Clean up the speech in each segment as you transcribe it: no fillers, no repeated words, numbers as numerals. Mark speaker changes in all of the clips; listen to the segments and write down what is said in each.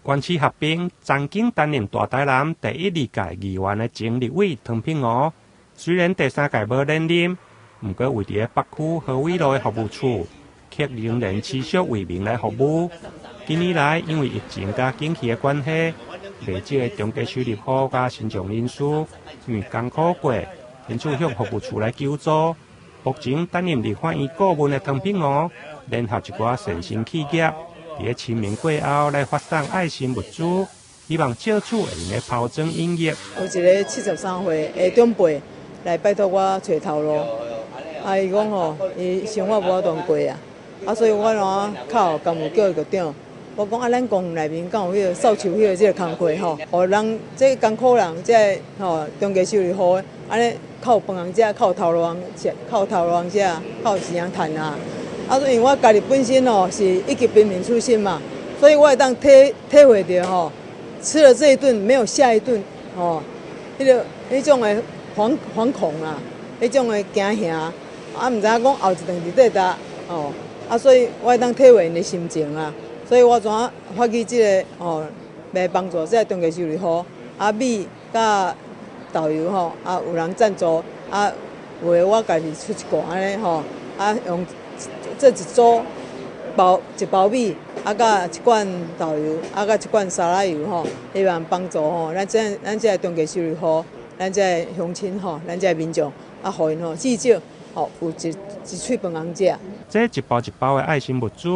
Speaker 1: 关市合并曾经担任大台南第1、2届议员的前立委唐品娥，虽然第3届无连任，不过为伫北区河尾路的服务处，却仍然持续为民来服务。今年来，因为疫情加景气的关系，累积的中低收入户加新庄人数因为艰苦过，因此向服务处来求助。目前担任立法院顾问的唐品娥，联合一寡善心企业，伫清明过后来发送爱心物资，希望借此会用来抛砖引玉。
Speaker 2: 有一个73岁的长辈来拜托我找头路，伊讲吼，伊生活无法度过所以我若靠公务局局长，我讲咱公园内面敢有迄个扫树迄个这个工课互人这艰苦人这中低收入户安尼靠饭通食，靠头路食，靠头路食，靠钱赚所以因为我家己本身是一级兵民出身嘛，所以我会当体会到吃了这一顿没有下一顿迄种的惶恐迄种的惊吓毋知影讲后一顿伫底搭所以我会当体会因的心情所以我怎发起这个来帮助这中低收入户米甲豆油有人赞助为我家己出一罐安尼用这一组一包米甲一罐豆油甲一罐沙拉油希望帮助咱这中低收入户，咱这乡亲咱这民众互因至少有一嘴饭通食。
Speaker 1: 这一包一包的爱心物资，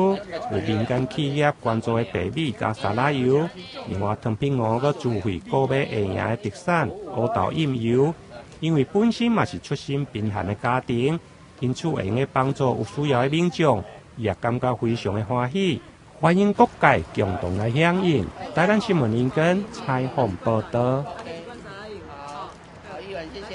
Speaker 1: 为民间企业关注的白米加沙拉油，另外唐品娥阁自费购买下营的特产乌豆饮油，因为本身嘛是出身贫寒的家庭，因此会用来帮助有需要的民众，也感觉非常的欢喜，欢迎各界共同来响应。台南新闻林根采访报道。